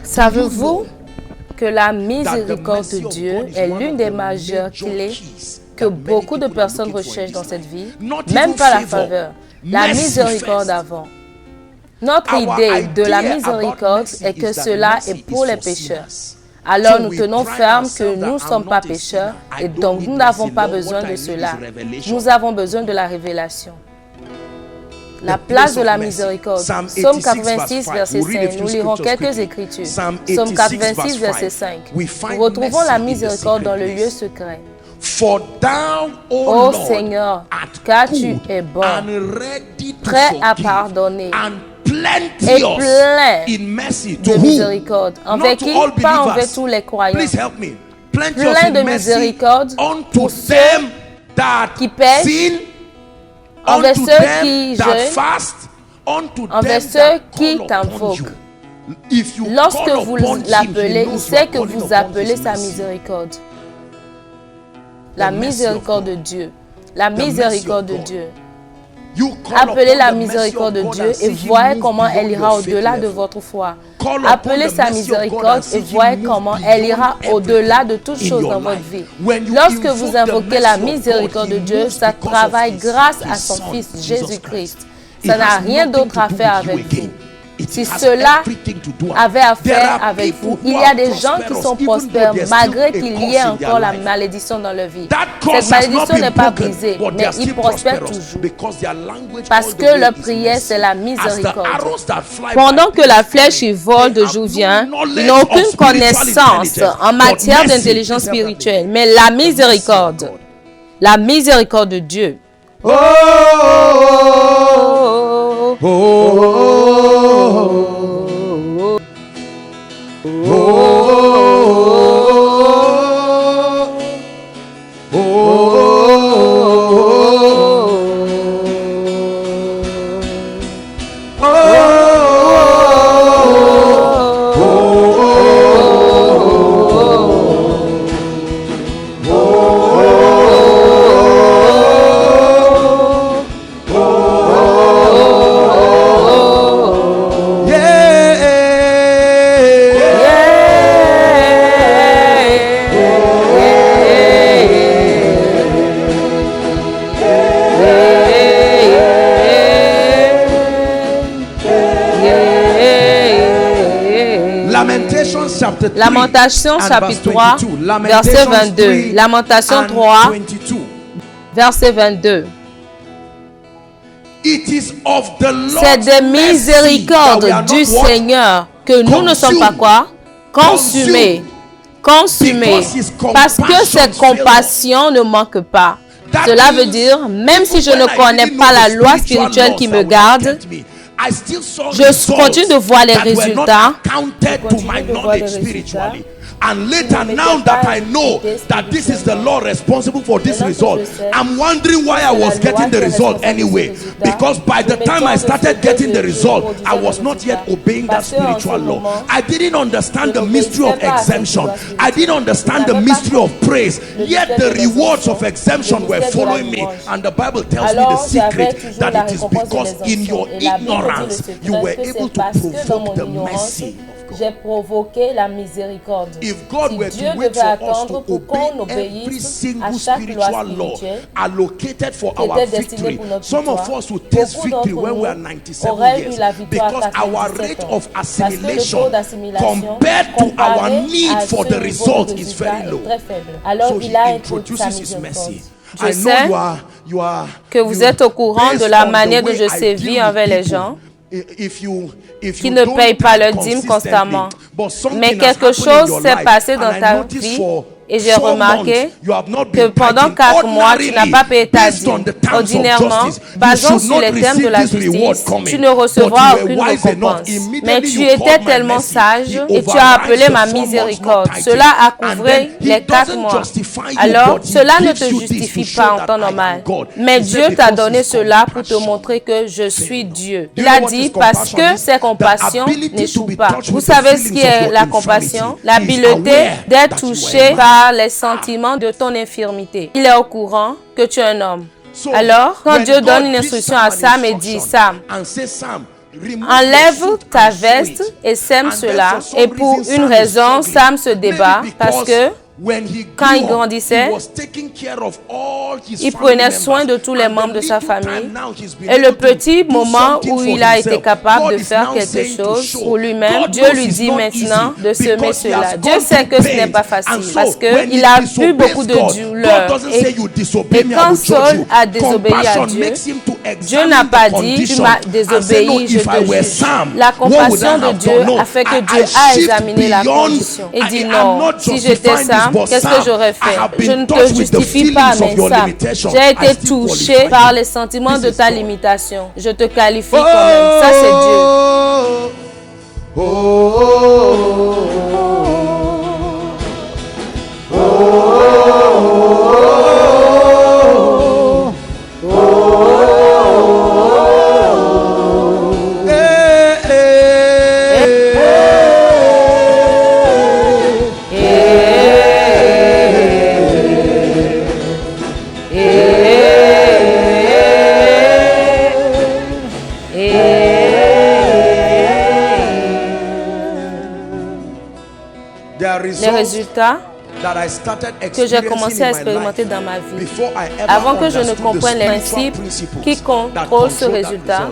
Savez-vous que la miséricorde de Dieu est l'une des majeures clés que beaucoup de personnes recherchent dans cette vie? Même pas la faveur, la miséricorde avant. Notre idée de la miséricorde est que cela est pour les pécheurs. Alors nous tenons ferme que nous ne sommes pas pécheurs et donc nous n'avons pas besoin de cela. Nous avons besoin de la révélation. La place de la miséricorde. Psaume 86, verset 5. Nous lirons quelques écritures. Psaume 86, verset 5. Nous retrouvons la miséricorde dans le lieu secret. Ô Seigneur, car tu es bon, prêt à pardonner et plein de miséricorde. Envers qui? Pas envers tous les croyants. Plein de miséricorde pour ceux qui pêchent, envers ceux qui jeûnent, envers ceux qui t'invoquent. Lorsque vous l'appelez, il sait que vous appelez sa miséricorde. La miséricorde de Dieu. La miséricorde de Dieu. Appelez la miséricorde de Dieu et voyez comment elle ira au-delà de votre foi. Appelez sa miséricorde et voyez comment elle ira au-delà de toutes choses dans votre vie. Lorsque vous invoquez la miséricorde de Dieu, ça travaille grâce à son Fils Jésus-Christ. Ça n'a rien d'autre à faire avec vous. Si cela avait à faire avec vous, il y a des gens qui sont prospères malgré qu'il y ait encore la malédiction dans leur vie. Cette malédiction n'est pas brisée, mais ils prospèrent toujours. Parce que leur prière, c'est la miséricorde. Pendant que la flèche y vole de jour vient, ils n'ont aucune connaissance en matière d'intelligence spirituelle, mais la miséricorde de Dieu. Oh, oh, oh, oh. Lamentation chapitre 3, verset 22. Lamentation 3, verset 22. C'est des miséricordes du Seigneur que nous ne sommes pas quoi? Consumés. Parce que ses compassions ne manquent pas. Cela veut dire, même si je ne connais pas la loi spirituelle qui me garde, je continue de voir les résultats. And later, now that I know that this is the Lord responsible for this result, I'm wondering why I was getting the result anyway. Because by the time I started getting the result, I was not yet obeying that spiritual law. I didn't understand the mystery of exemption. I didn't understand the mystery of praise. Yet the rewards of exemption were following me. And the Bible tells me the secret that it is because in your ignorance, you were able to provoke the mercy. J'ai provoqué la miséricorde. Si Dieu devait attendre pour qu'on obéisse à chaque loi spirituelle qui était destinée pour notre victoire, beaucoup d'entre nous auraient eu la victoire à 97 ans. Parce que le taux d'assimilation comparé à ce niveau de résultat est très faible. Alors il a introduit sa miséricorde. Je sais que vous êtes au courant de la manière dont je sévis envers les gens qui ne payent pas leur dîme constamment. Mais quelque chose s'est passé dans ta vie et j'ai remarqué que pendant 4 mois, tu n'as pas payé ta dîme. Ordinairement, basant sur les termes de la justice, tu ne recevras aucune récompense. Mais tu étais tellement sage et tu as appelé ma miséricorde. Cela a couvert les 4 mois. Alors, cela ne te justifie pas en temps normal. Mais Dieu t'a donné cela pour te montrer que je suis Dieu. Il a dit parce que ses compassions n'échouent pas. Vous savez ce qui est la compassion? L'habileté d'être touché par les sentiments de ton infirmité. Il est au courant que tu es un homme. Alors, quand Dieu donne une instruction à Sam et dit, Sam, Enlève ta veste et sème cela. Et pour une raison, Sam se débat parce que quand il grandissait, il prenait soin de tous les membres de sa famille. Et le petit moment où il a été capable de faire quelque chose pour lui-même, Dieu lui dit maintenant de semer cela. Dieu sait que ce n'est pas facile parce qu'il a eu beaucoup de douleur. Et quand Saul a désobéi à Dieu, Dieu n'a pas dit tu m'as désobéi, je te juge. La compassion de Dieu a fait que Dieu a examiné la condition et dit non, si j'étais Sam, qu'est-ce que j'aurais fait? Je ne te justifie pas, mais Sam, j'ai été touché par les sentiments de ta limitation. Je te qualifie quand même. Ça, c'est Dieu. Les résultats que j'ai commencé à expérimenter dans ma vie, avant que je ne comprenne les principes qui contrôlent ce résultat,